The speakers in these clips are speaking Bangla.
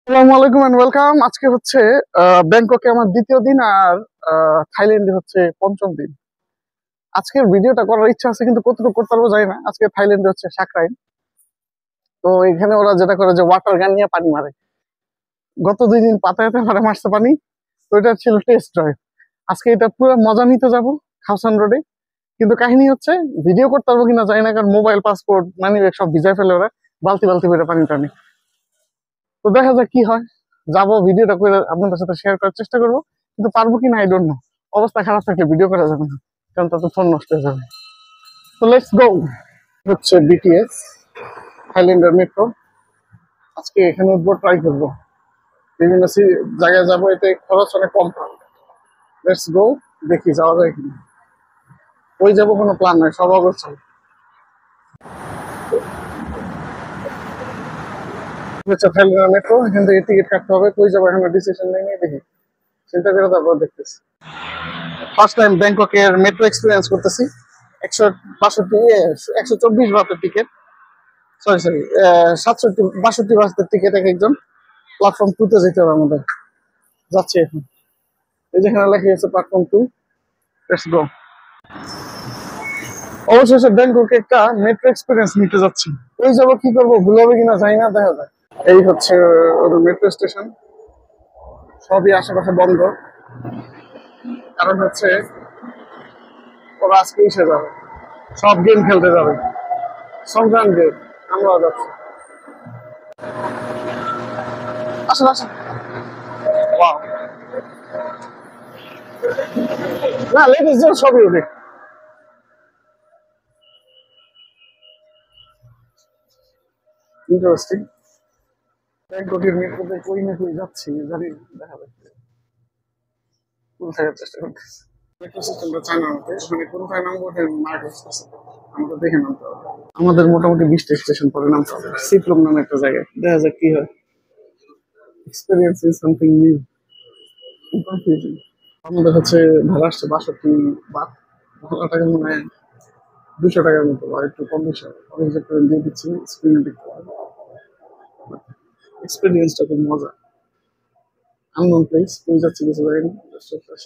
আসসালামু আলাইকুম এন্ড ওয়েলকাম। আজকে হচ্ছে ব্যাংককে আমার দ্বিতীয় দিন, আর থাইল্যান্ডে হচ্ছে পঞ্চম দিন। আজকের ভিডিওটা করার ইচ্ছা আছে, কিন্তু কতটুকু করতে পারবো জানি না। আজকে থাইল্যান্ডে হচ্ছে সাকরাইন। তো এখানে ওরা যেটা করে যে ওয়াটার গান নিয়ে পানি মারে। গত 2 দিন পাতায়াতে মারে মারছে পানি। তো এটা ছিল টেস্ট ড্রাইভ। আজকে এটা পুরো মজা নিতে যাব খাওসান রোডে। কিন্তু কাহিনী হচ্ছে ভিডিও করতে পারবো কিনা জানি না, কারণ মোবাইল, পাসপোর্ট, মানি ব্যাগ সব ভিজায় ফেলে ওরা, বালতি বালতি করে পানি টানি। তো দেখা যাক কি হয়। যাবো, ভিডিওটা করে আপনাদের সাথে শেয়ার করার চেষ্টা করবো, কিন্তু পারবো কিনা আই ডোন্ট নো। অবস্থা খারাপ থাকলে ভিডিও করা যাবে না, কারণ তাতে ফোন নষ্ট হয়ে যাবে। তো লেটস গো। হচ্ছে বিটিএস, থাইল্যান্ডের মেট্রো। আজকে এখানে উঠবো, ট্রাই করবো। বিভিন্ন জায়গায় যাবো, এতে খরচ অনেক কম পড়বে। লেটস গো, দেখি যাওয়া যায় কিনা। ওই যাবো কোনো প্ল্যান নাই, সব অগোছাল। হচ্ছে থাইল্যান্ডের মেট্রো, এখান থেকে টিকিট কাটতে হবে। কই যাবো এখন ডিসিশন নেই, দেখি চিন্তা করে তারপর দেখতেছি। ফার্স্ট টাইম ব্যাংককের মেট্রো এক্সপিরিয়েন্স করতেছি। 162 124 বাতের টিকিট, সরি 67 62 বাতের টিকিট এক একজন। প্ল্যাটফর্ম 2 তে যেতে হবে আমাদের। যাচ্ছি এখন। এই যেখানে লেখা আছে প্ল্যাটফর্ম 2। Let's go. অবশেষে ব্যাংককে একটা মেট্রো এক্সপিরিয়েন্স নিতে যাচ্ছি। ওই যাবো, কি করবো, ভুল হবে কিনা জানি না, দেখা যায়। এই হচ্ছে ওদের মেট্রো স্টেশন। সবই আশেপাশে বন্ধ, কারণ হচ্ছে ওরা আজকে এসে যাবে, সব গেম খেলতে যাবে। সংক্রান্ত গেম। আমরাও যাচ্ছি। আসেন আসেন। Wow. না, লেডিস জেন্টস সবই ওঠে। ইন্টারেস্টিং। ব্যাংককের মেট্রোতে কই না কই যাচ্ছি, জানি না, দেখা যাচ্ছে। কোন থাকার চেষ্টা করতেছি। মেট্রো সিস্টেমটা চায়না মধ্যে, ওখানে কোনটায় নামবো মার্ক আসতেছে। আমাদের দেখে নামতে হবে। আমাদের মোটামুটি 20টা স্টেশন পরে নামতে হবে সিপ্লম নামে একটা জায়গায়। দেখা যাক কি হয়। Experience is something new, confusing. আমাদের হচ্ছে ভাড়া আসছে 62 বাত। ভাড়াটাকে মনে হয় 200 টাকার মতো, বা একটু কম বেশি হবে। আমি হিসাব করে দিয়ে দিচ্ছি, স্ক্রিনে দেখতে পারবো। এক্সপিরিয়েন্সটা খুব মজা। আননোন প্লেস, কই যাচ্ছি কিছু জানি না।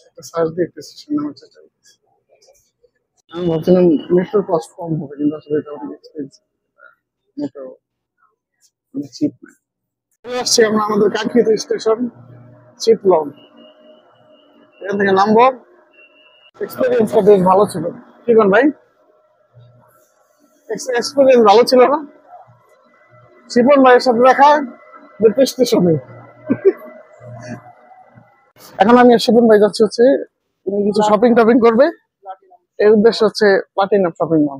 একটা সার্চ দিয়ে একটা স্টেশন নামার চেষ্টা করতেছি। আমি ভাবছিলাম মেট্রোর কস্ট কম হবে, কিন্তু আসলে এটা অনেক এক্সপেন্সিভ। মোটো মানে চিপ না। চলে আসছি আমরা আমাদের কাঙ্ক্ষিত স্টেশন, চিপলং। এখান থেকে নামবো। এক্সপিরিয়েন্সটা বেশ ভালো ছিল। কি বল ভাই, এক্সপিরিয়েন্স ভালো ছিল না? শিপন ভাইয়ের সাথে দেখা মেট্রো স্টেশনে। এখন আমি আর শিপন ভাই যাচ্ছি হচ্ছে উনি কিছু শপিং টপিং করবে। এই উদ্দেশ্য হচ্ছে প্লাটিনাম শপিং মল।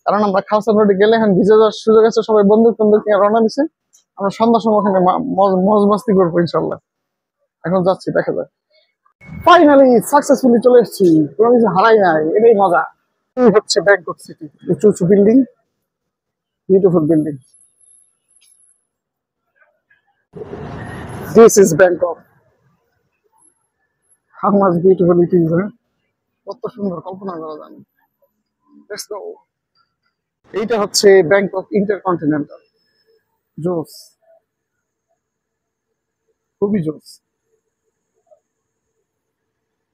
কারণ আমরা খাওসান রোডে গেলে এখন ভিজে যাওয়ার সুযোগ আছে, সবাই বন্ধু বান্ধব নিয়ে রওনা দিছে। আমরা সন্ধ্যার সময় ওখানে মজ মাস্তি করবো ইনশাল্লাহ। এখন যাচ্ছি, দেখা যায়। ফাইনালি সাকসেসফুলি চলে এসেছি, কোনো কিছু হারাই নাই, এটাই মজা। এই হচ্ছে ব্যাংকক সিটি, উঁচু উঁচু building, beautiful building. This is Bangkok. How much beautiful it is, হ্যাঁ? কত সুন্দর, কল্পনা করা যায় না। Let's go. এইটা হচ্ছে ব্যাংকক ইন্টারকন্টিনেন্টাল। জোস, খুবই জোস।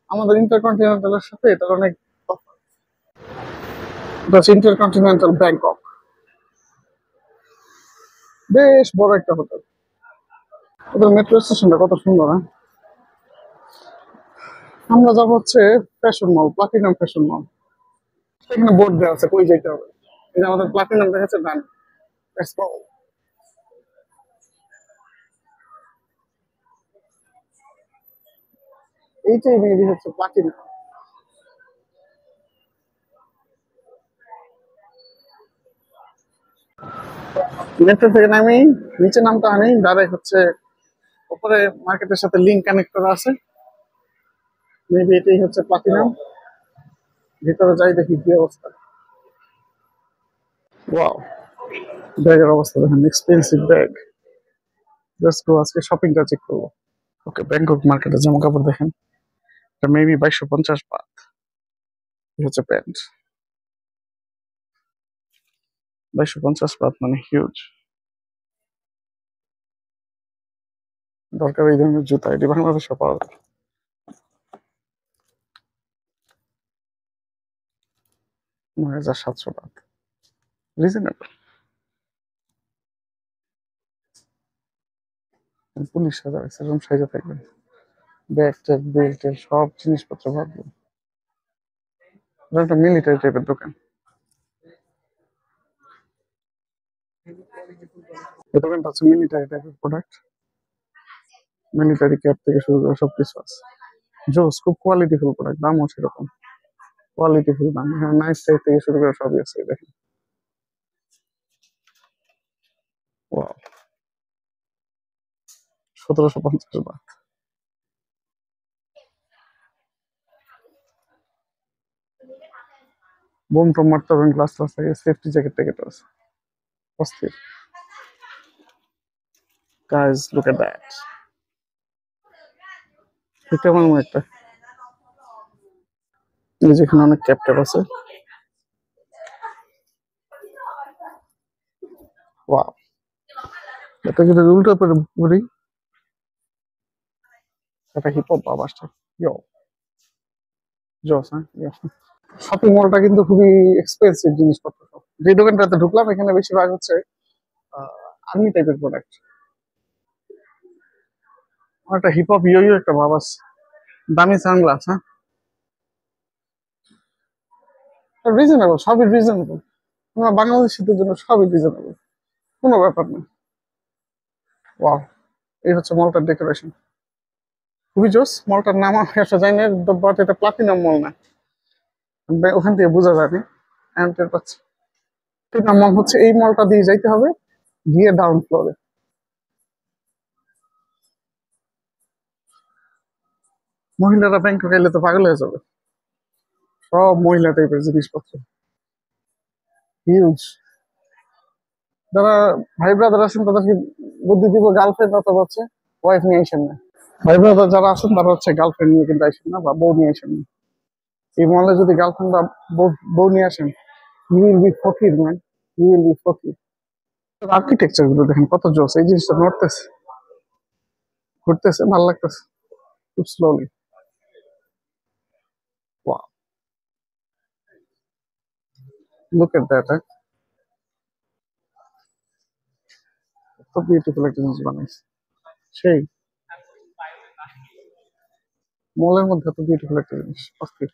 আমাদের ইন্টারকন্টিনেন্টালের সাথে এটার অনেক তফাৎ। এটা হচ্ছে ইন্টারকন্টিনেন্টাল ব্যাংকক। বেশ বড় একটা হোটেল। ওদের মেট্রো স্টেশনটা কত সুন্দর, হ্যাঁ? আমরা যাবো হচ্ছে ফ্যাশন মল, প্লাটিনাম ফ্যাশন মল। এখানে বোর্ড দেওয়া আছে কই যেতে হবে। এই যে আমাদের প্লাটিনাম দেখাচ্ছে ডান। Let's go. এইটাই মেবি হচ্ছে প্লাটিনাম। মেট্রো থেকে নামি নিচে নামতে আমি ডাইরেক্ট হচ্ছে উপরে মার্কেটের সাথে লিঙ্ক কানেক্ট করা আছে। মেবি এটাই হচ্ছে প্লাটিনাম। ভিতরে যাই, দেখি কি অবস্থা। ওয়াও, ব্যাগের অবস্থা দেখেন, এক্সপেন্সিভ ব্যাগ। জাস্ট গো, আজকে শপিংটা চেক করবো। ওকে, ব্যাংকক মার্কেটে জামা কাপড় দেখেন। এটা মেবি 2250 বাত। এই হচ্ছে প্যান্ট। 2250 বাত মানে হিউজ। দরকার এই ধরনের জুতা, এটি বাংলাদেশে পাওয়া যায় ৯,৭০০ টাকা, রিজনেবল। পুলিশ সাজা আছে, এরকম সাইজে থাকবেন, ব্যাগ ট্যাগ বেল্ট সব জিনিসপত্র ভাববো। একটা মিলিটারি টাইপের দোকান। এই দোকানটা হচ্ছে মিলিটারি টাইপের প্রোডাক্ট, মিলিটারি ক্যাপ থেকে শুরু করে সবকিছু আছে। জোস, খুব কোয়ালিটিফুল প্রোডাক্ট, দামও সেরকম কোয়ালিটিফুল দাম। হ্যাঁ, নাইস সাইজ থেকে শুরু করে সবই আছে, দেখেন। Wow, ১৭৫০ but. বোম টম মারতে পারবেন, গ্লাস টাস থাকে, সেফটি জ্যাকেট ট্যাকেট আছে, অস্থির। গাইজ লুক এট দ্যাট, এটা আমার মনে একটা, এই যেখানে অনেক ক্যাপ ট্যাপ আছে। ওয়াও, এটা যদি উল্টো করে ঘুরি, এটা হিপ হপ আওয়াজটা, ইয়ো জস। হ্যাঁ, শপিং মলটা কিন্তু খুবই এক্সপেন্সিভ জিনিসপত্র সব। যে দোকানটাতে ঢুকলাম এখানে বেশিরভাগ হচ্ছে আর্মি টাইপের প্রোডাক্ট। একটা হিপ হপ ইয়ো একটা ভাব আছে। দামি সানগ্লাস, হ্যাঁ, রিজনেবল, সবই রিজনেবল। আমরা বাংলাদেশিদের জন্য সবই রিজনেবল, কোনো ব্যাপার না। ওয়াও, এই হচ্ছে মলটার ডেকোরেশন, খুবই জোস। মলটার নাম আমি আসলে জানি না, বাট এটা প্লাটিনাম মল না, ওখান থেকে বোঝা যাবে। আমি টের পাচ্ছি প্লাটিনাম মল হচ্ছে এই মলটা দিয়ে যাইতে হবে, গিয়ে ডাউন ফ্লোরে। মহিলারা ব্যাংকক এলে তো পাগল হয়ে যাবে, সব মহিলা টাইপের জিনিসপত্র, হিউজ। যারা ভাই ব্রাদার আছেন তাদেরকে বুদ্ধি দিব, গার্লফ্রেন্ড অথবা হচ্ছে ওয়াইফ নিয়ে আসেন না। ভাই ব্রাদার যারা আছেন তারা হচ্ছে গার্লফ্রেন্ড নিয়ে কিন্তু আসেন না, বা বউ নিয়ে আসেন না। এই মহলে যদি গার্লফ্রেন্ড বা বউ নিয়ে আসেন, you will be fakir man, you will be fakir. Architecture গুলো দেখেন কত জোস, এই জিনিসটা নড়তেছে ঘুরতেছে, ভালো লাগতেছে খুব slowly. Wow, look at that, কত বিউটিফুল একটা জিনিস বানাইছে, সেই মলের মধ্যে এত বিউটিফুল একটা জিনিস, অস্থির।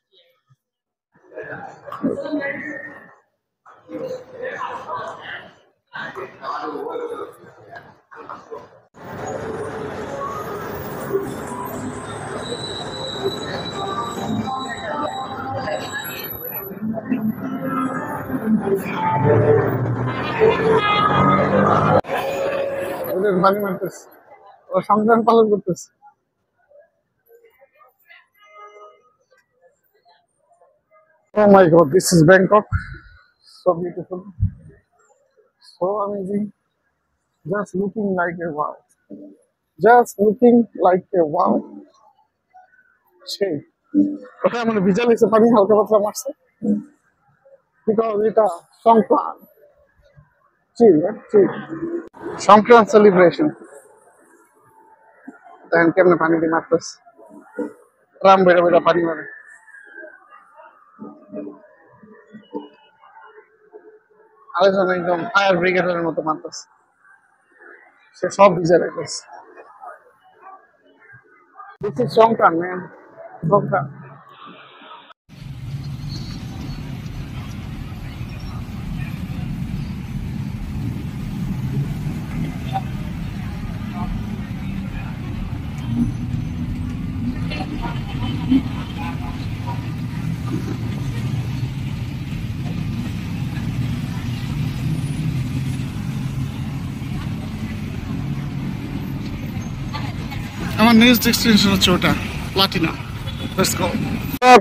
ওদের বাড়ি মারতেছে, ওরা সংবিধান পালন করতেছে। Oh my God, this is Bangkok. So beautiful, so amazing. Just looking like a wow. Just looking like a wow. সেই ওটা মানে ভিজা লাগছে, পানি হালকা পাতলা মারছে, বিকজ এটা সংক্রান্ত, চিল চিল, সংক্রান্ত সেলিব্রেশন। দেখেন কেমনে পানি দিয়ে মারতেছে, ট্রাম বেড়ে বেড়ে পানি মারে। আরেকজন একদম ফায়ার ব্রিগেডের মতো মারতেছে, সে সব ভিজে রাখতেছে। দিস ইজ সংক্রান্ত ম্যান, সংক্রান্ত। আমার নেক্সট ডেস্টিনেশন হচ্ছে ওটা, Platina. Let's go.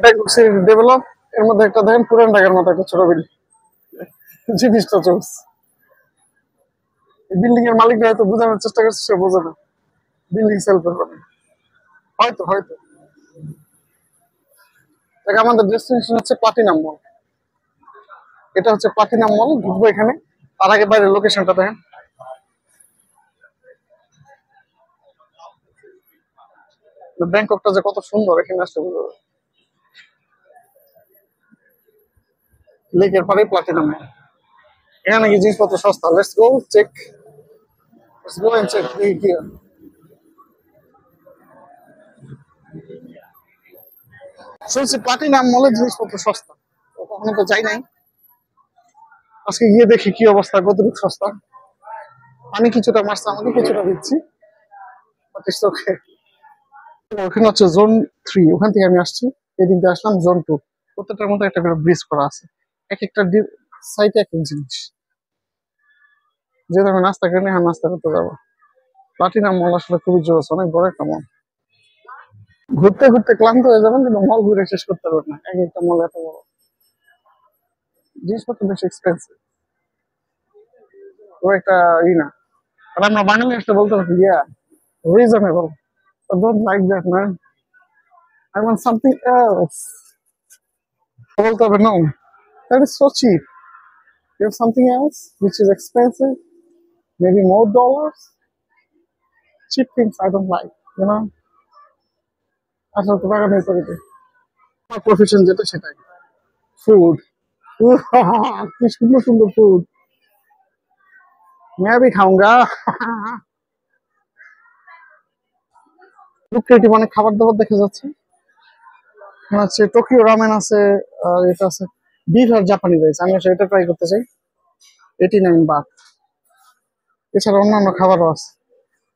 Bangkok city develop, এর মধ্যে একটা দেখেন পুরান ঢাকার মতো একটা ছোট বিল্ডিং, জিনিসটা চলছে। এই বিল্ডিং এর মালিকরা হয়তো বোঝানোর চেষ্টা করছে, সে বোঝে না বিল্ডিং সেল করবে না, হয়তো হয়তো। দেখ, আমাদের ডেস্টিনেশন হচ্ছে প্লাটিনাম মল, এটা হচ্ছে প্লাটিনাম মল, ঢুকবো এখানে। তার আগে বাইরের লোকেশনটা দেখেন, ব্যাংককটা যে কত সুন্দর এখানে আসলে বুঝা যায়। লেকের পাড়ে প্লাটিনাম মল, এখানে কি জিনিসপত্র সস্তা। Let's go check, let's go and check কি। শুনছি প্লাটিনাম মলের জিনিসপত্র সস্তা, তো কখনো তো যাই নাই, আজকে গিয়ে দেখি কি অবস্থা, কতটুকু সস্তা। পানি কিছুটা মারছে, আমাকে কিছুটা দিচ্ছি, বাট ইটস ওকে। ওখানে হচ্ছে জোন 3, ওখান থেকে আমি আসছি, এদিক দিয়ে আসলাম জোন 2। প্রত্যেকটার মধ্যে একটা করে ব্রিজ করা আছে, এক একটা সাইটে এক এক জিনিস। যেহেতু আমি নাস্তা করিনি, হ্যাঁ নাস্তা করতে যাবো। প্লাটিনাম মল আসলে খুবই জোস, অনেক বড় একটা মল। ঘুরতে ঘুরতে ক্লান্ত হয়ে যাবেন, কিন্তু মল ঘুরে শেষ করতে পারবেন না, এক একটা মল এত বড়। জিনিসপত্র বেশি এক্সপেন্সিভ, ও একটা ই না। আর আমরা বাঙালি আসলে বলতে পারি yeah reasonable, don't like that man, I want something else. বলতে হবে no, that is so cheap, you have something else which is expensive, maybe more dollars. Cheap things I don't like, you know. আসলে তো টাকা নেই পকেটে। আমার প্রফেশন যেটা সেটাই, ফুড। কি সুন্দর সুন্দর ফুড, मैं भी खाऊंगा। লুক্রেটিভ অনেক খাবার দাবার দেখা যাচ্ছে, মনে হচ্ছে টোকিও রামেন আছে, আর এটা আছে বিফ আর জাপানি রাইস, আমি আসলে এটা ট্রাই করতে চাই। 89 বাট। এছাড়া অন্যান্য খাবারও আছে,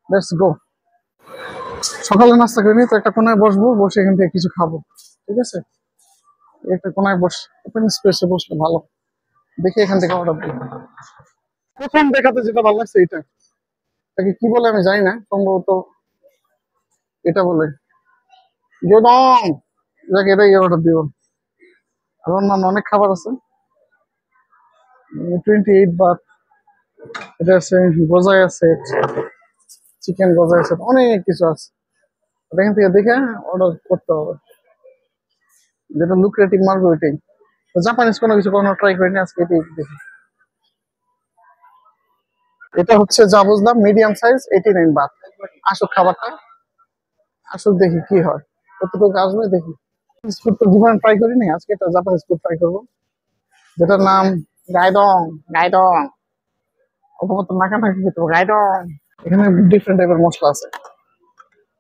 লেটস গো। সকালে নাস্তা করে নিই, তো একটা কোনায় বসবো, বসে এখান থেকে কিছু খাবো, ঠিক আছে। একটা কোনায় বস, ওপেন স্পেসে বসলে ভালো। দেখি এখান থেকে অর্ডার দিই। প্রথম দেখাতে যেটা ভালো লাগছে এটা, তাকে কি বলে আমি জানি না, সম্ভবত এটা বলে জোদং, যাকে এটাই অর্ডার দিব। আর অন্যান্য অনেক খাবার আছে। 28 বাট। এটা আছে গজাই আছে, চিকেন গজাই আছে, অনেক কিছু আছে। এখান থেকে দেখে অর্ডার করতে হবে, যেটা লুক্রেটিভ মার্গো এটাই। জাপানিজ কোনো কিছু কখনো ট্রাই করিনি, আজকে এটাই দেখি। এটা হচ্ছে যা বুঝলাম মিডিয়াম সাইজ, 89 বাট। আসুক খাবারটা, আসুক দেখি কি হয়, কতটুকু আসবে দেখি। ফুড তো জীবনে ট্রাই করিনি, আজকে একটা জাপানিজ ফুড ট্রাই করবো, যেটার নাম গাইডং। গাইডং অপমত নাকা নাকি খেতে গাইডং। এখানে ডিফারেন্ট টাইপের মশলা আছে,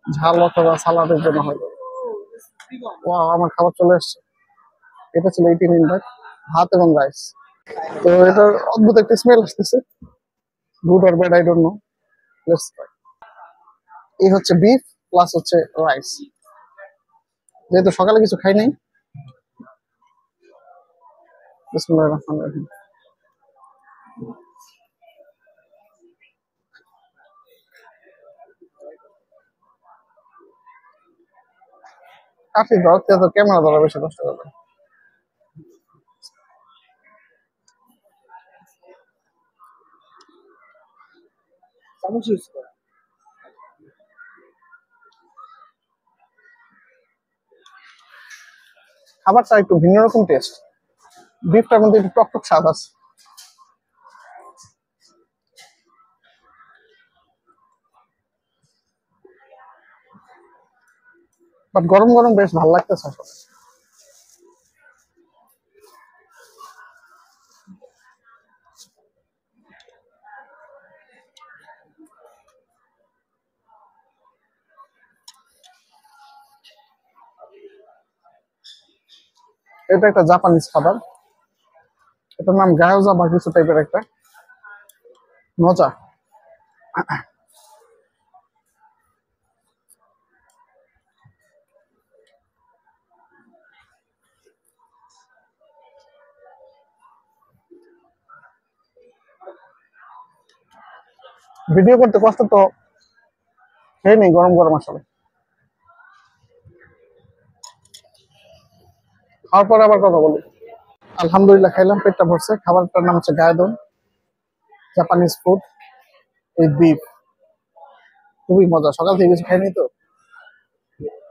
ঝাল অথবা সালাদের জন্য হয়তো। ওয়াও, আমার খাবার চলে আসছে। এটা ছিল 89 বাট, ভাত এবং রাইস। তো এটার অদ্ভুত একটা স্মেল আসতেছে, good or bad I don't know, let's try. এই হচ্ছে বিফ প্লাস হচ্ছে রাইস, যেহেতু সকালে কিছু খাই নাই। বিসমিল্লাহির রহমানির রহিম। কাশি ধরতে তো ক্যামেরা ধরা বেশি কষ্ট হবে। খাবারটা একটু ভিন্ন রকম টেস্ট, বিফটার মধ্যে একটু টক টক স্বাদ আছে। বাট গরম গরম বেশ ভালো লাগতেছে আসলে। এটা একটা জাপানিজ খাবার, এটার নাম গায়োজা বা কিছু টাইপের একটা মজা। ভিডিও করতে কষ্ট তো খেয়ে নেই গরম গরম আসলে। খাওয়ার পরে আবার কথা বলি। আলহামদুলিল্লাহ খাইলাম, পেটটা ভরছে। খাবারটার নাম হচ্ছে গায়দন, জাপানিজ ফুড উইথ বিফ। খুবই মজা, সকাল থেকে কিছু খাইনি তো,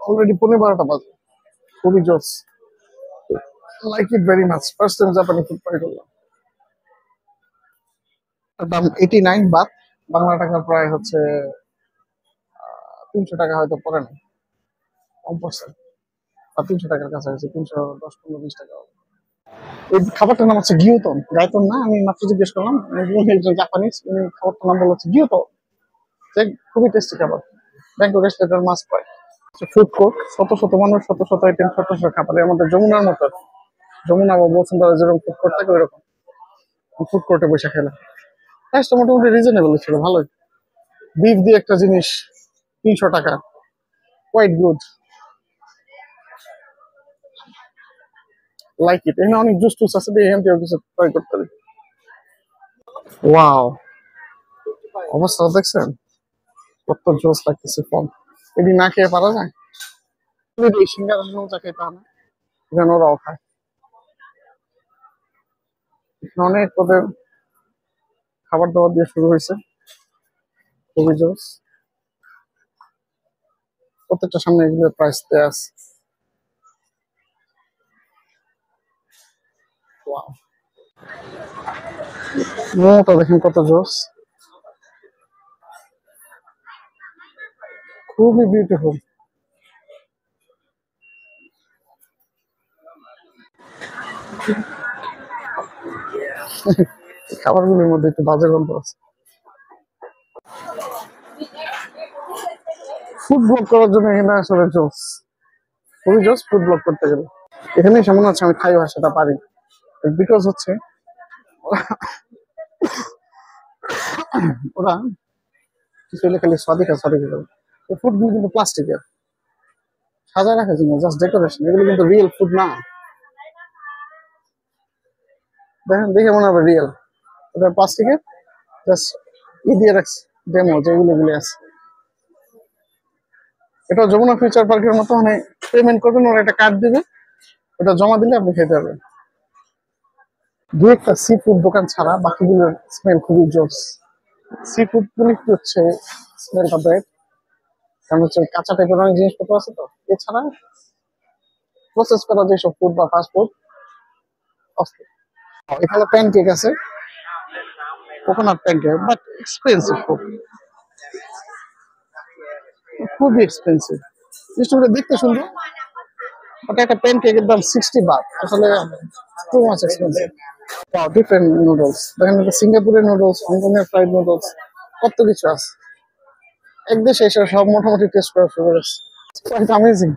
অলরেডি 12:30 বাজে। খুবই জোস, like it very much. First time জাপানি ফুড ট্রাই করলাম। এটার দাম 89 বাত, বাংলা টাকা প্রায় হচ্ছে 300 টাকা হয়তো পড়ে না। কম পড়ছে, আর 300 টাকার কাছাকাছি, 310, 15, 20 টাকা। এই খাবারটার নাম হচ্ছে গিয়োতন, গায়তন না। আমি মাত্র জিজ্ঞেস করলাম, একজন জাপানিজ, উনি খাবারটার নাম বলছে গিয়োতন। খুবই টেস্টি খাবার, ব্যাংকক রেস্টুরেন্টের মাছ পায়। ফুড কোর্ট, শত শত মানুষ, শত শত আইটেম, শত শত খাবার। এর মধ্যে যমুনার মতো, যমুনা বা বসুন্ধরা যেরকম ফুড কোর্ট থাকে ওইরকম ফুড কোর্টে বসে খেলাম। প্রাইসটা মোটামুটি রিজনেবল ছিল, ভালোই। বিফ দিয়ে একটা জিনিস 300 টাকা, কোয়াইট গুড, লাইক ইট। এখানে অনেক জুস টুস আছে, এখান থেকে কিছু ট্রাই করতে হবে। ওয়াও, অবস্থা দেখছেন কত জোস লাগতেছে। ফল এটি না খেয়ে পারা যায়? সিঙ্গারা সমোসা খেতে হয় না, এখানে ওরাও খায়। অনেক ওদের খাবার দাবার দিয়ে শুরু হয়েছে, খুবই জোস। প্রত্যেকটা সামনে এগুলো প্রাইস দেয়া আছে। ওয়াও, মোটা দেখেন কত জোস, খুবই বিউটিফুল। খাবারগুলোর মধ্যে একটু বাজে গন্ধ আছে। ফুড ব্লগ করার জন্য এখানে আসলে জোস, খুবই জোস ফুড ব্লগ করতে গেলে। এখানে এসে মনে হচ্ছে আমি থাই ভাষাটা পারি, বিকজ হচ্ছে ওরা কিছু খালি স্বাদিকা স্বাদিকা করে। ফুড গুলো কিন্তু প্লাস্টিকের সাজা রাখার জন্য, জাস্ট ডেকোরেশন, এগুলো কিন্তু রিয়েল ফুড না। দেখেন, দেখে মনে হবে রিয়েল, ওটা প্লাস্টিকের জাস্ট দিয়ে রাখছে ডেমো, যেগুলো আছে। এটা যমুনা ফিউচার পার্কের মতো, মানে পেমেন্ট করবেন, ওরা একটা কার্ড দিবে, ওটা জমা দিলে আপনি খেতে পারবেন। দু একটা সি ফুড দোকান ছাড়া বাকিগুলোর স্মেল খুবই জোস। সি ফুড গুলো কি হচ্ছে স্মেলটা ব্যাড, কারণ হচ্ছে কাঁচা টাইপের অনেক জিনিসপত্র আছে তো। এছাড়া প্রসেস করা যেসব ফুড বা ফাস্ট ফুড, এখানে প্যানকেক আছে, কোকোনাট প্যানকেক, বাট এক্সপেন্সিভ, খুবই এক্সপেন্সিভ। জিনিসটা দেখতে সুন্দর, বাট একটা প্যানকেকের দাম 60 বাট, আসলে too much expensive. Different noodles দেখেন, সিঙ্গাপুরের নুডলস, হংকংয়ের ফ্রাইড নুডলস, কত কিছু আছে। এক দেশে এসে সব মোটামুটি টেস্ট করা শুরু করেছে, কোয়াইট অ্যামেজিং।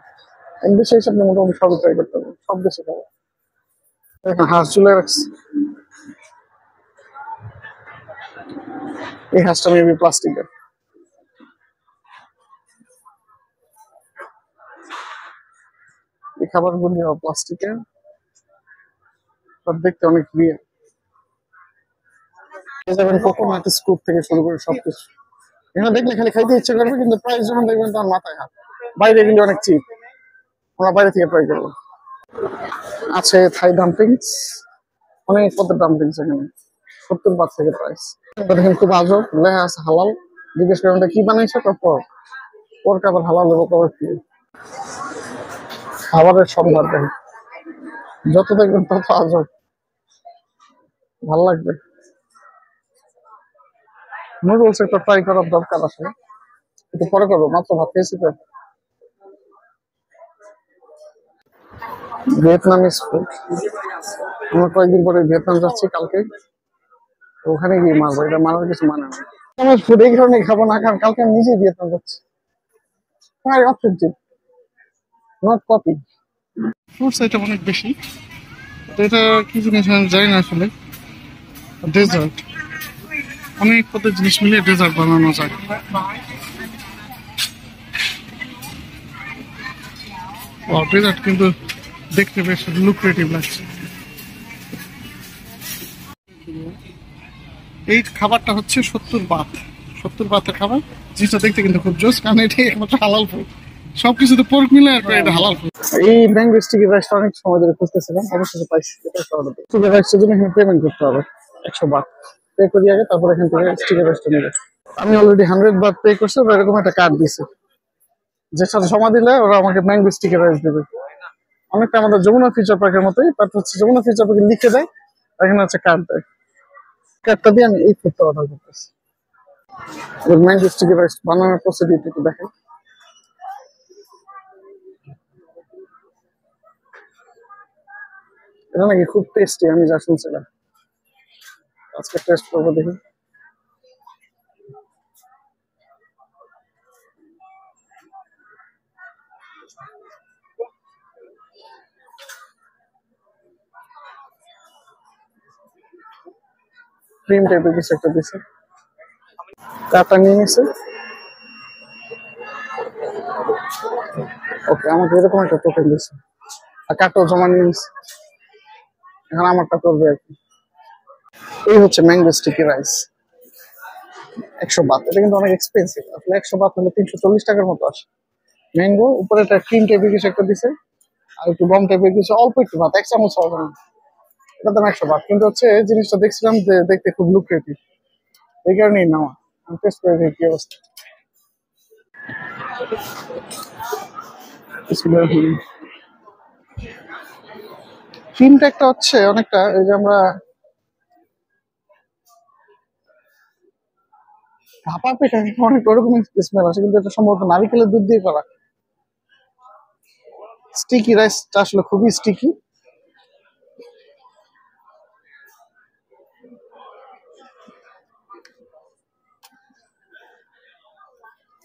এক দেশে এসে আপনি মোটামুটি সব ট্রাই করতে পারবেন, সব দেশে খাবো। দেখেন হাঁস ঝুলে রাখছে, এই হাঁসটা মেবি প্লাস্টিকের। এই খাবারগুলি প্লাস্টিকের, দেখতে অনেক রিয়েল। কোকোনাট স্কুপ থেকে শুরু করে সবকিছু এখানে দেখলে খালি খাইতে ইচ্ছা করবে, কিন্তু প্রাইস যখন দেখবেন তখন মাথায় হাত। বাইরে কিন্তু অনেক চিপ, আমরা বাইরে থেকে ট্রাই করবো। আছে থাই ডাম্পলিংস, অনেক পদের ডাম্পলিংস এখানে, 70 বাট থেকে প্রাইস। দেখেন খুব আজব, লেখা আছে হালাল, জিজ্ঞেস করেন কি বানাইছে, তারপর ওর খাবার হালাল দেবো কবে কি। খাবারের সম্ভার দেখেন, যত দেখবেন তত আজব, ভালো লাগবে। নুডলস একটা ট্রাই করার দরকার আছে, একটু পরে করবো, মাত্র ভাত খেয়েছি তো। ভিয়েতনামিজ ফুড, আমরা কয়েকদিন পরে ভিয়েতনাম যাচ্ছি, কালকে ওখানে গিয়ে মারবো, এটা মারার কিছু মানে না। আমার ফুড এই কারণে খাবো না, কারণ কালকে আমি নিজেই ভিয়েতনাম যাচ্ছি। Authentic, not copy. Fruits item অনেক বেশি, এটা কি জিনিস আমি জানি না আসলে। ডেজার্ট, অনেক পদের জিনিস মিলে ডেজার্ট বানানো যায়। ডেজার্ট কিন্তু দেখতে বেশ লুক্রেটিভ লাগছে। এই খাবারটা হচ্ছে 70 বাত, 70 বাতের খাবার। জিনিসটা দেখতে কিন্তু খুব জোস, কারণ এটা একমাত্র হালাল ফুড, সবকিছুতে পোর্ক মিলে এটা হালাল ফুড। এই ম্যাঙ্গো স্টিকি রাইসটা অনেক সময় ধরে খুঁজতেছিলাম, অবশেষে পাইছি। এটা স্টিকি রাইসের জন্য এখানে পেমেন্ট করতে হবে 100 বাত, পে করি আগে, তারপর এখান থেকে স্টিকি রাইসটা নেবে। আমি অলরেডি 100 বাত পে করছি, এরকম একটা কার্ড দিছে, যে সাথে জমা দিলে ওরা আমাকে ম্যাঙ্গো স্টিকি রাইস দেবে। অনেকটা আমাদের যমুনা ফিউচার পার্কের মতোই, বাট হচ্ছে যমুনা ফিউচার পার্কে লিখে দেয়, এখানে হচ্ছে কার্ড দেয়। কার্ডটা দিয়ে আমি এই ফুডটা অর্ডার করতেছি। ম্যাঙ্গো স্টিকি রাইস বানানোর প্রসিডিউর একটু দেখেন। এটা নাকি খুব টেস্টি, আমি যা শুনছিলাম। আজকে টেস্ট করবো, দেখি। ক্রিম টাইপের কিছু একটা দিছে, কাটা নিয়ে নিছে। ওকে, আমাকে এরকম একটা টোকেন দিছে আর কাটাও জমা নিয়ে নিছে। এখন আমারটা করবে আর কি। এই হচ্ছে ম্যাঙ্গো স্টিকি রাইস, 100 বাত। এটা কিন্তু অনেক এক্সপেন্সিভ, আসলে 100 বাত হলে 340 টাকার মতো আসে। ম্যাঙ্গো, উপরে একটা ক্রিম টাইপের কিছু একটা দিছে, আর একটু গম টাইপের কিছু, অল্প একটু ভাত, 1 চামচ হবে না। এটা দাম 100 বাত, কিন্তু হচ্ছে জিনিসটা দেখছিলাম যে দেখতে খুব লুক্রেটিভ, এই কারণেই নেওয়া। আমি টেস্ট করে দেখি কি অবস্থা। ক্রিমটা একটা হচ্ছে অনেকটা, এই যে আমরা ভাপা পিঠা অনেক ওরকম স্মেল আসে, কিন্তু এটা সম্ভবত নারিকেলের দুধ দিয়ে করা। স্টিকি রাইসটা আসলে খুবই স্টিকি।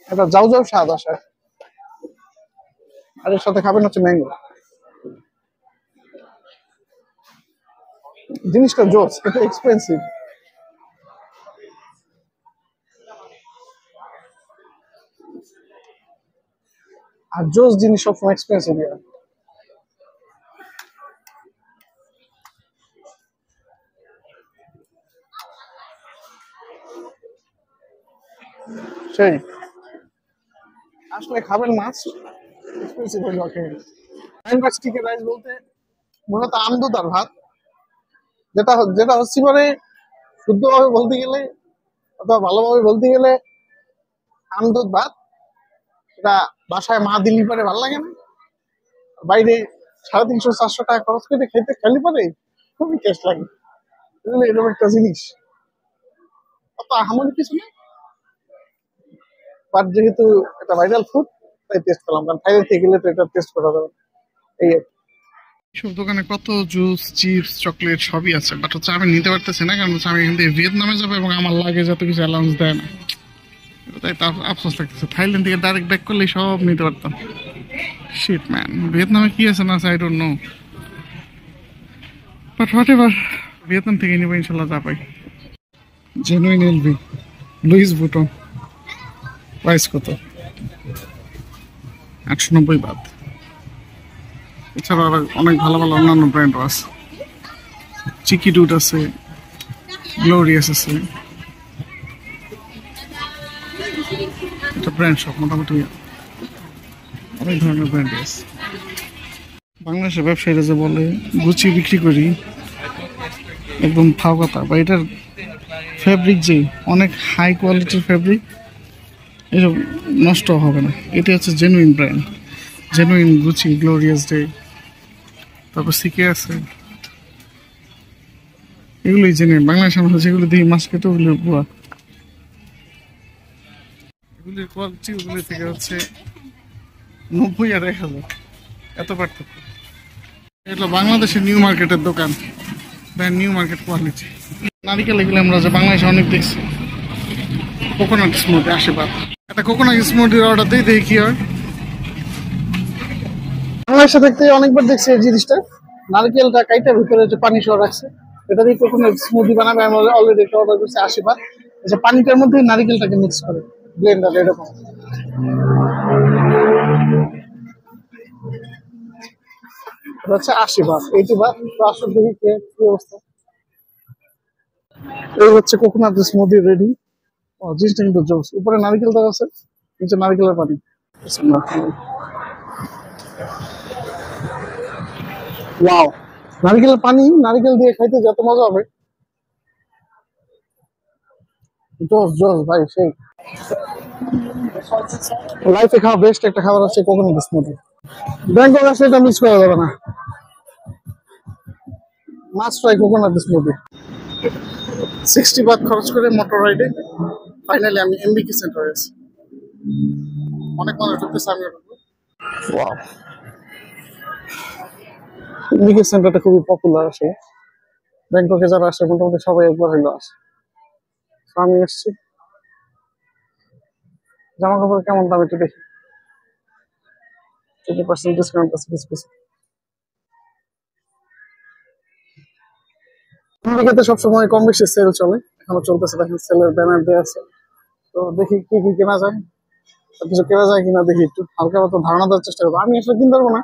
এটা যাও যাও স্বাদ আসে, আর এর সাথে খাবেন হচ্ছে ম্যাঙ্গো। জিনিসটা জোস, কিন্তু এক্সপেন্সিভ। আর জোস জিনিস সবসময় এক্সপেন্সিভ। সেই আসলে খাবেন মাছ, এক্সপেন্সিভ হইল খেয়ে। স্টিকি রাইস বলতে মূলত আমদুদ আর ভাত, যেটা যেটা হচ্ছে মানে শুদ্ধভাবে বলতে গেলে অথবা ভালোভাবে বলতে গেলে আমদুদ ভাত। এটা বাসায় মা দিলি পরে ভালো লাগে না, বাইরে 350-400 টাকা খরচ করে খেতে খেলি পরে খুবই টেস্ট লাগে। বুঝলি, এরকম একটা জিনিস অত আহামরি কিছু না, বাট যেহেতু এটা ভাইরাল ফুড তাই টেস্ট করলাম, কারণ থাইল্যান্ড থেকে গেলে তো এটা টেস্ট করা যাবে। এই সব দোকানে কত জুস, চিপস, চকলেট সবই আছে, বাট হচ্ছে আমি নিতে পারতেছি না, কারণ হচ্ছে আমি এখান থেকে ভিয়েতনামে যাবো এবং আমার লাগে যত কিছু অ্যালাউন্স দেয় না, তাই তার আফসোস লাগতেছে। থাইল্যান্ড থেকে ডাইরেক্ট ব্যাক করলেই সব নিতে পারতাম। শিট ম্যান, ভিয়েতনামে কি আছে না I don't know, but what ever, Vietnam থেকে নিবো ইনশাল্লাহ যা পাই। জেনুইন এলভি, লুইস বুটন, প্রাইস কত? 890 বাত। এছাড়া অনেক ভালো ভালো অন্যান্য ব্র্যান্ডও আছে, চিকি ডুড আছে, গ্লোরিয়াস আছে। এটা ব্র্যান্ড সব মোটামুটি অনেক ধরনের ব্র্যান্ড আছে। বাংলাদেশের ব্যবসায়ীরা যে বলে গুচি বিক্রি করি, একদম ফাও কথা। বা এটার ফ্যাব্রিক যে অনেক হাই কোয়ালিটির ফ্যাব্রিক, এসব নষ্ট হবে না। এটা হচ্ছে genuine brand, genuine Gucci, glorious day, তারপর সিকে আছে, এগুলোই জেনুইন। বাংলাদেশে আমরা যেগুলো দেখি মার্কেটে ওগুলো বুয়া। এগুলির কোয়ালিটি ওগুলি থেকে হচ্ছে 90 আর 1000, এত পার্থক্য। এটা বাংলাদেশের নিউ মার্কেটের দোকান, নিউ মার্কেট কোয়ালিটি। নারিকেল এগুলো আমরা যে বাংলাদেশে অনেক দেখছি। Coconut smoothie 80 Baat. একটা কোকোনাট স্মুদির অর্ডার দিই, দেখি কি হয়। বাংলাদেশে দেখতে অনেকবার দেখছি এই জিনিসটা, নারকেলটা কাইটার ভিতরে যে পানি সহ রাখছে, এটা দিয়ে কোকোনাট স্মুদি বানাবে। আমি অলরেডি একটা অর্ডার করছি 80 বাত। যে পানিটার মধ্যে নারকেলটাকে মিক্স করে ব্লেন্ডার, এরকম। হচ্ছে 80 বাত, 80 বাত। তো আসলে দেখি কি অবস্থা। এই হচ্ছে কোকোনাট স্মুদি রেডি। ও, জিনিসটা কিন্তু জোস। উপরে নারকেল দেওয়া আছে, নিচে নারকেলের পানি। ওয়াও, নারকেলের পানি নারকেল দিয়ে খাইতে যত মজা হবে। জোস জোস ভাই, সেই লাইফে খাওয়া বেস্ট একটা খাবার হচ্ছে কোকোনাট স্মুদি। ব্যাংকক আসলে এটা মিস করা যাবে না, must try coconut smoothie. 60 Baat খরচ করে মোটর রাইডে ফাইনালি আমি এমবিকে সেন্টারে আছি। অনেক মজা করতেছে আমি। ওয়াও, এমবিকে সেন্টারটা খুবই পপুলার আসে, ব্যাংককে যারা আসে মোটামুটি সবাই একবার হইলো আসে। তো আমি এসছি, জামা কাপড় কেমন দাম একটু দেখি। 20% ডিসকাউন্ট আছে কিছু কিছু। আমেরিকাতে সবসময় কম বেশি সেল চলে, এখনো চলতেছে, দেখেন সেলের ব্যানার দেওয়া আছে। তো দেখি কি কি কেনা যায়, কিছু কেনা যায় কিনা দেখি, একটু হালকা মতো ধারণা দেওয়ার চেষ্টা করবো। আমি আসলে কিনতে পারবো না,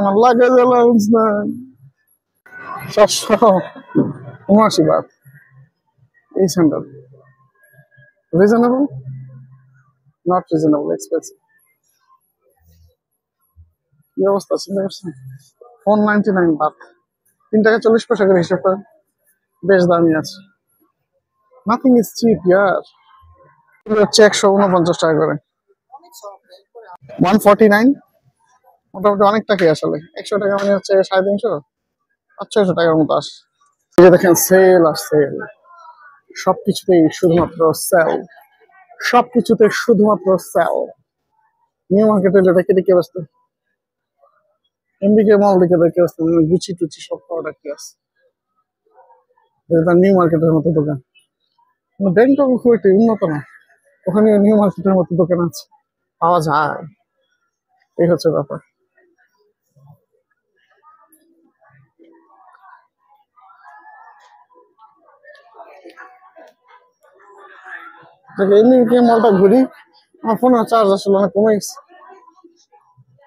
আমার লাগেজ অ্যালাউন্স নাই। 779 বাট এই centre, reasonable, not reasonable, expensive. কি অবস্থা চিন্তা করছেন? 499 বাট, 3 টাকা 40 পয়সা করে হিসাব করেন, বেশ দামি আছে। নাথিং ইজ চিপ ইয়ার। হচ্ছে 149 টাকা করে, 149, মোটামুটি অনেক টাকাই আসলে। 100 টাকা মানে হচ্ছে 350, 600 টাকার মতো আসে। এই যে দেখেন সেল আর সেল, সবকিছুতেই শুধুমাত্র সেল, সবকিছুতে শুধুমাত্র সেল। নিউ মার্কেটে যেটা কেটে কে ব্যস্ত, এমবিকে মল দিকে দেখে ব্যস্ত, গুচি টুচি সব প্রোডাক্ট আছে। এটা নিউ মার্কেটের মতো দোকান, ব্যাংকক খুব একটা উন্নত না, ওখানে নিউ মার্কেটের মতো দোকান আছে, পাওয়া যায়, এই হচ্ছে ব্যাপার। এমনি মলটা ঘুরি, আমার ফোনে চার্জ আসলে অনেক কমে গেছে,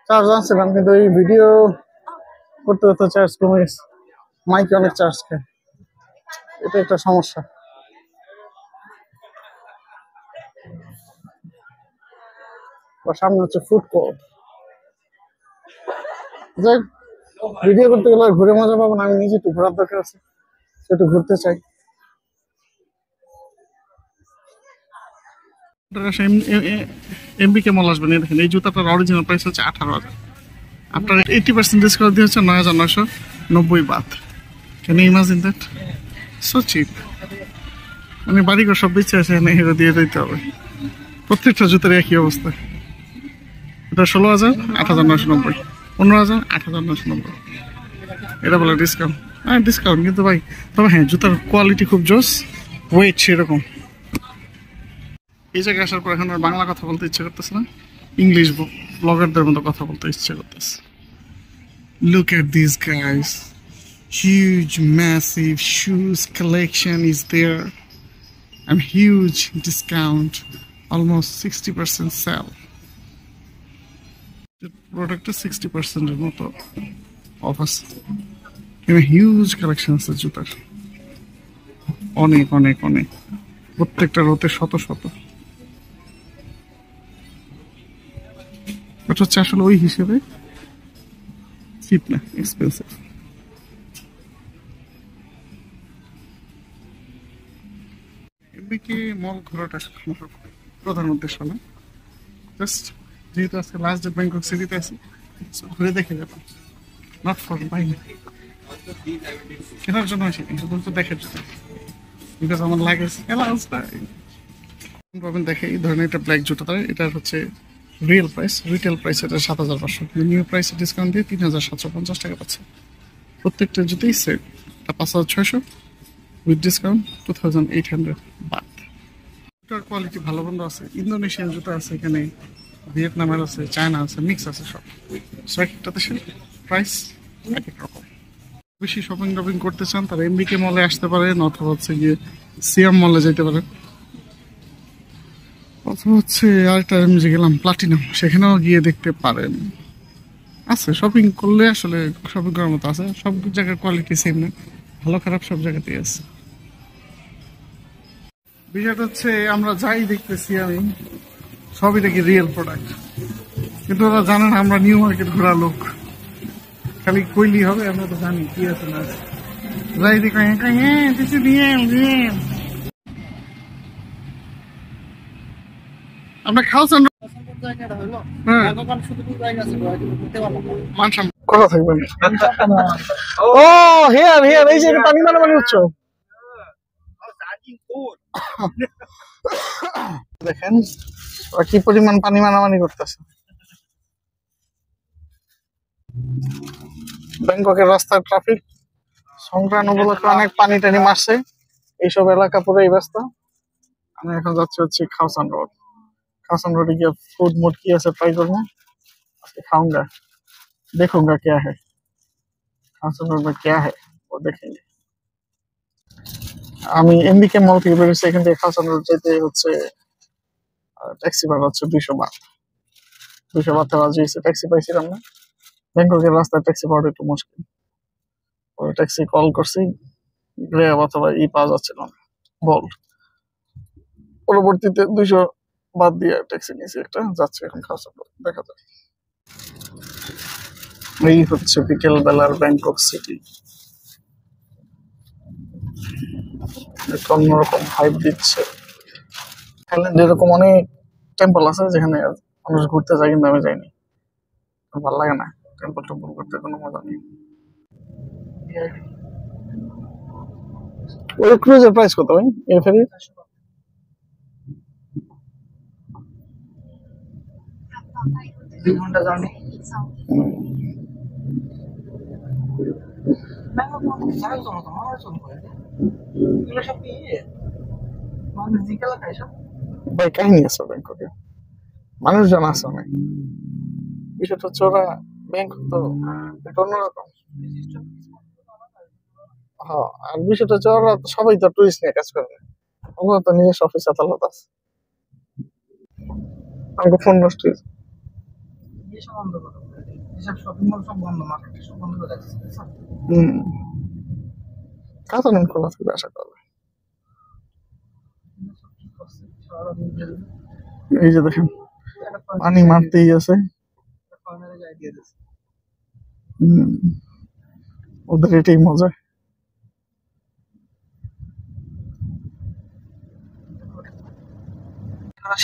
চার্জ আনছিলাম কিন্তু এই ভিডিও করতে করতে চার্জ কমে গেছে, মাইকে অনেক চার্জ খায়, এটা একটা সমস্যা। সামনে হচ্ছে ফুড কোর্ট, যাই ভিডিও করতে গেলে ঘুরে মজা পাবো না, আমি নিজে একটু ঘোরার দরকার আছে, একটু ঘুরতে চাই। এমবিকে মল আসবেন, দেখেন এই জুতাটার অরিজিনাল প্রাইস হচ্ছে 18,000, আপনার 80% ডিসকাউন্ট দিয়ে হচ্ছে 9,990 baht. Can you imagine that? So cheap. মানে বাড়িঘর সব বেঁচে আছে, এখানে হিরো দিয়ে দিতে হবে। প্রত্যেকটা জুতার একই অবস্থা। এটা 16,000, 8,990, 15,000, 8,990, এটা বলে ডিসকাউন্ট। হ্যাঁ ডিসকাউন্ট, কিন্তু ভাই তবে হ্যাঁ জুতার কোয়ালিটি খুব জোস, ওয়েট সেরকম। এই জায়গায় আসার পর এখন আর বাংলা কথা বলতে ইচ্ছে করতেছে না, ইংলিশ ব্লগারদের মতো কথা বলতে ইচ্ছে করতেছে। Look at these guys, huge massive shoes collection is there and huge discount, almost 60% sell. প্রোডাক্টে 60% এর মতো অফ আছে, এখানে হিউজ কালেকশন আছে জুতার, অনেক অনেক অনেক, প্রত্যেকটা রোতে শত শত। এটা হচ্ছে আসলে ওই হিসেবে চিপ না, এক্সপেন্সিভ। এমবিকে মল ঘোরাটা আমার প্রধান উদ্দেশ্য না, জাস্ট যেহেতু আজকে লাস্ট ডে ব্যাংকক সিটিতে আছি, ঘুরে দেখে যাবো, নট ফর বাইং, কেনার জন্য আসিনি, শুধু দেখার জন্য, বিকজ আমার লাগেজ অ্যালাউন্স নাই। পাবেন দেখে এই ধরনের একটা ব্ল্যাক জুতা, এটার হচ্ছে রিয়েল প্রাইস, রিটেল প্রাইস এটা 7,500, নিউ প্রাইস ডিসকাউন্ট দিয়ে 3,750 টাকা পাচ্ছে। প্রত্যেকটা জুতেই সেট, এটা 5,600, উইথ ডিসকাউন্ট 2,800 বাট। জুতার কোয়ালিটি ভালো বন্ধ আছে, ইন্দোনেশিয়ান জুতা আছে এখানে, ভিয়েতনামের আছে, চায়না আছে, মিক্স আছে সব। সো এক একটা দেশের প্রাইস এক এক রকম। বেশি শপিং টপিং করতে চান তারা এমবিকে মলে আসতে পারেন, অথবা হচ্ছে গিয়ে সিয়াম মলে যেতে পারেন, অথবা হচ্ছে আরেকটা আমি যে গেলাম প্লাটিনাম, সেখানেও গিয়ে দেখতে পারেন। আছে শপিং করলে আসলে শপিং করার মতো আছে, সব জায়গার কোয়ালিটি সেম না, ভালো খারাপ সব জায়গাতেই আছে। বিষয়টা হচ্ছে আমরা যাই দেখতেছি আমি সবই দেখি রিয়েল প্রোডাক্ট, কিন্তু ওরা জানে না আমরা নিউ মার্কেট ঘোরা লোক, খালি কইলি হবে, আমরা তো জানি কি আছে না আছে, যাই দেখি হ্যাঁ কিছু রিয়েল রিয়েল। আমরা খাওয়াছেন কথা থাকবেন। ও হেয়ার হেয়ার, এই যে পানি মারামারি হচ্ছে, দেখেন কি পরিমাণ পানি মারামারি করতেছে। ব্যাংককের রাস্তার ট্রাফিক সংক্রান্ত উপলক্ষে অনেক পানি টানি মারছে, এইসব এলাকা পুরোই ব্যস্ত। আমি এখন যাচ্ছি হচ্ছে খাওসান রোড। खासन रोड की फूड मूड की ऐसे ट्राई करूंगा, खाऊंगा, देखूंगा क्या है खासन रोड में क्या है वो देखेंगे। আমি এমবিকে মল থেকে বেরিয়েছি, এখান থেকে খাসান রোড যেতে হচ্ছে ট্যাক্সি ভাড়া হচ্ছে 200 বাট। 200 বাট বাজিয়েছে, ট্যাক্সি পাইছিলাম না। ব্যাংককের রাস্তায় ট্যাক্সি পাওয়াটা একটু মুশকিল। ওই ট্যাক্সি কল করছি, গ্র্যাব অথবা পাওয়া যাচ্ছিল না, বল। পরবর্তীতে 200 বাদ দিয়ে ট্যাক্সি নিয়েছি একটা, যাচ্ছে এখন খাসান রোড। দেখা যায়। এই হচ্ছে বিকেল বেলার ব্যাংকক সিটি, অন্যরকম হাইপ দিচ্ছে। থাইল্যান্ডে এরকম অনেক টেম্পল আছে যেখানে মানুষ ঘুরতে যায়, কিন্তু আমি যাইনি, ভালো লাগে না। টেম্পল টেম্পল করতে কোনো মজা নেই। ওই ক্রুজের প্রাইস কত ভাই এ ফেরি? 2 ঘন্টা জার্নি। ভাই কাহিনী আছে ব্যাংককে, মানুষজন আছে অনেক। বিষয়টা হচ্ছে ওরা ব্যাংকক তো একটা অন্যরকম। হ্যাঁ, আর বিষয়টা হচ্ছে ওরা তো সবাই তো টুরিস্ট নিয়ে কাজ করে না, ওগুলো তো নিজস্ব অফিস আদালত আছে। আমাকে ফোন নষ্ট হয়েছে। কাতার খোলা থাকবে আশা করবে। এই যে দেখেন পানি মারতেই আছে। ওদের এটাই মজা।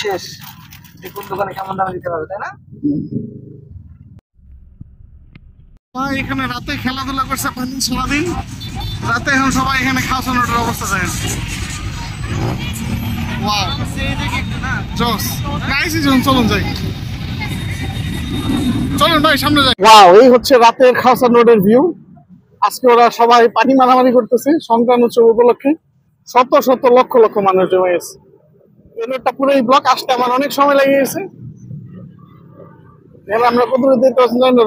শেষ, কোন দোকানে কেমন দামে দিতে পারবে, তাই না? এখানে রাতে খেলাধুলা করছে পানি সারাদিন, রাতে এখন সবাই এখানে খাওয়ার নোটের অবস্থা যায়। চলুন যাই, চলুন ভাই সামনে যাই। ওয়াও, এই হচ্ছে রাতের খাওয়ার নোটের ভিউ। আজকে ওরা সবাই পানি মারামারি করতেছে সংক্রান্ত উৎসব উপলক্ষে। শত শত লক্ষ লক্ষ মানুষ জমে গেছে। এটা পুরো এই ব্লক আসতে আমার অনেক সময় লেগে গেছে। আমরা কত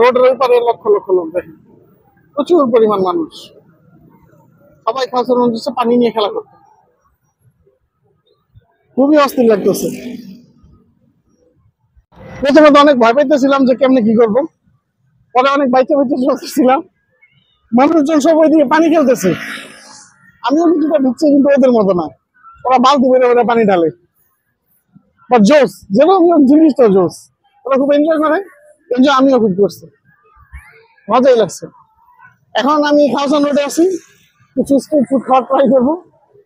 রোডের ওই পারে লক্ষ লক্ষ লোক দেখেন, প্রচুর পরিমাণ মানুষ, সবাই খাওয়ার মন দিচ্ছে পানি নিয়ে খেলা করতে। খুবই অস্থির লাগতেছে। প্রথমে তো অনেক ভয় পাইতেছিলাম যে কেমনে কি করবো, পরে অনেক বাইচে বাইচে চলতেছিলাম। মানুষজন সব ওই দিকে পানি খেলতেছে, আমিও কিছুটা ঢুকছি, কিন্তু ওদের মতো না। ওরা বালতি বেড়ে বেড়ে পানি ঢালে, বা জোস, যেরকম জিনিসটা জোস। ওরা খুব এনজয় করে, এনজয় আমিও খুব করছি, মজাই লাগছে। এখন আমি খাওয়ান রোডে আছি, কিছু স্ট্রিট ফুড খাওয়ার ট্রাই করবো,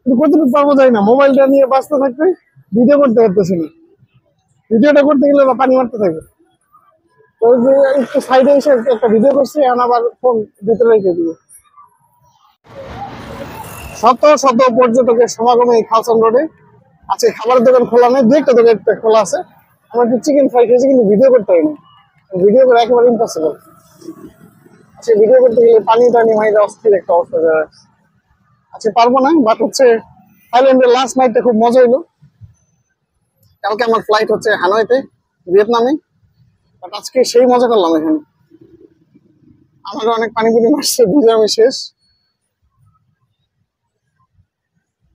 কিন্তু কতটুকু পারবো যাই না। মোবাইলটা নিয়ে ব্যস্ত থাকতে ভিডিও করতে পারতেছি না, ভিডিওটা করতে গেলে বা পানি মারতে থাকে। তো যে একটু সাইডে এসে একটা ভিডিও করছি, এখন আবার ফোন ভিতরে রেখে দিয়ে। শত শত পর্যটকের সমাগমে এই খাওয়ান রোডে। আজকে খাবারের দোকান খোলা নেই, দু একটা দোকান খোলা আছে। আমরা একটু চিকেন ফ্রাই খেয়েছি, কিন্তু ভিডিও করতে পারিনি, ভিডিও করে একেবারে ইম্পসিবল। আচ্ছা, ভিডিও করতে গেলে পানি টানি মাইরে অস্থির একটা অবস্থা। আচ্ছা পারবো না, বাট হচ্ছে থাইল্যান্ডের লাস্ট নাইটটা খুব মজা হইলো। কালকে আমার ফ্লাইট হচ্ছে হানয়তে, ভিয়েতনামে, বাট আজকে সেই মজা করলাম এখানে। আমাকে অনেক পানি পুনি মারছে, বুঝে আমি শেষ,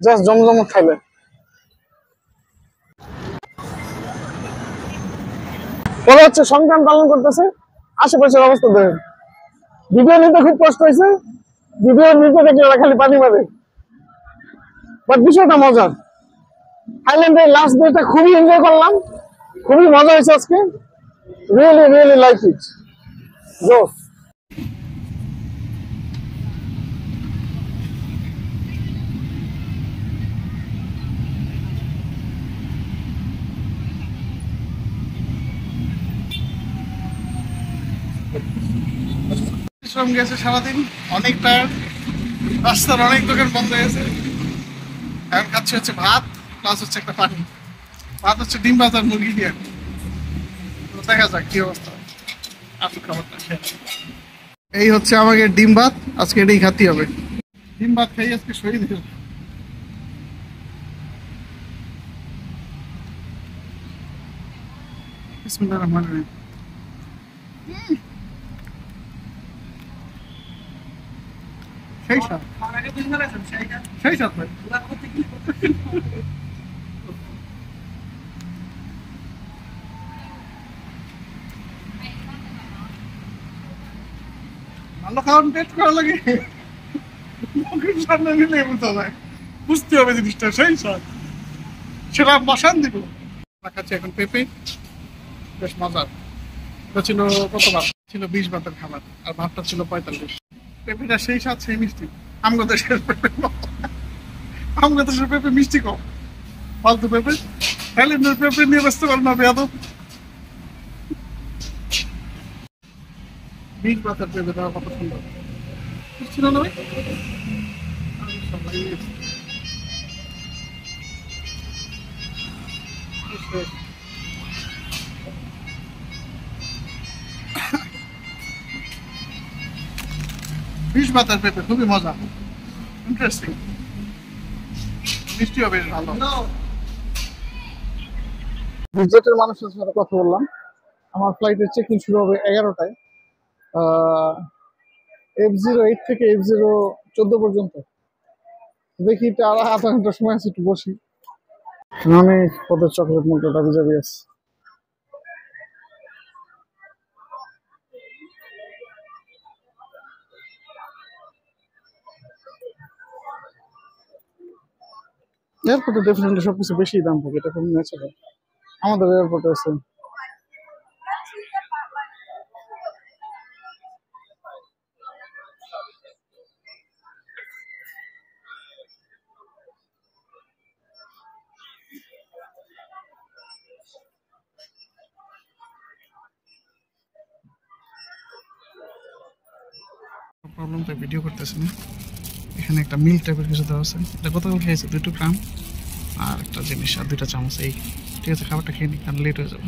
জাস্ট জমজম খাইলে। পরে হচ্ছে সংক্রান্ত পালন করতেছে, আশেপাশের অবস্থা দেখেন। ভিডিও নিতে খুব কষ্ট হয়েছে, ভিডিও নিতে দেখলে ওরা খালি পানি মারে, বাট বিষয়টা মজার। থাইল্যান্ডের লাস্ট ডেটা খুবই এনজয় করলাম, খুবই মজা হয়েছে আজকে। রিয়েলি রিয়েলি লাইক ইট, জোস। শ্রম গেছে সারাদিন, অনেক টায়ার্ড, রাস্তার অনেক দোকান বন্ধ হয়েছে। এখন খাচ্ছে হচ্ছে ভাত প্লাস হচ্ছে একটা পানি। ভাত হচ্ছে ডিম ভাত আর মুরগি দিয়ে। দেখা যাক কি অবস্থা, আসল খাবারটা খেয়ে। এই হচ্ছে আমাকে ডিম ভাত, আজকে এটাই খাতে হবে। ডিম ভাত খাই আজকে শরীর বিসমিল্লাহির রহমানির রহিম। সেই স্বাদ, খাওয়ার আগে বুঝতে পারছেন সেই স্বাদ ভাই। ভালো খাওয়ার টেস্ট করা লাগে, মুখের সামনে নিলে বোঝা যায়, বুঝতে হবে জিনিসটা সেই স্বাদ, সেটা বসান দিব। খাচ্ছি এখন পেঁপে, বেশ মজার। এটা ছিল কতবার, ছিল 20 ভাতের খাবার, আর ভাতটা ছিল 45। পেঁপেটা সেই স্বাদ সেই মিষ্টি। আমগো দেশের পেঁপে, আমগো দেশের পেঁপে মিষ্টি কম, ফালতু পেঁপে। থাইল্যান্ডের পেঁপে নিয়ে ব্যস্ত করেন না বেয়াদব। 20 ভাতের পেঁপেটা কত সুন্দর ছিল না ভাই? বিশ ভাতের পেঁপে খুবই মজা, ইন্টারেস্টিং, মিষ্টিও বেশ ভালো। বিজনেটের মানুষের সাথে কথা বললাম, আমার ফ্লাইটের চেকিং শুরু হবে 11টায়, F08 থেকে F014 পর্যন্ত। দেখি আর আধা ঘন্টার সময় আছে, একটু বসি। অনেক পদের চকলেট মুখটা ভিজাবি আছে। এয়ারপোর্টে ডেফিনেটলি সবকিছু বেশি দাম থাকে, এটা খুব ন্যাচারাল। আমাদের এয়ারপোর্টে আছে। প্রবলেম, তাই ভিডিও করতেছি না। এখানে একটা মিল টাইপের কিছু দেওয়া আছে, এটা গতকাল খেয়েছে 2 গ্রাম আর একটা জিনিস আর 2টা চামচ। এই ঠিক আছে, খাবারটা খেয়ে নি, কারণ লেট হয়ে যাবে।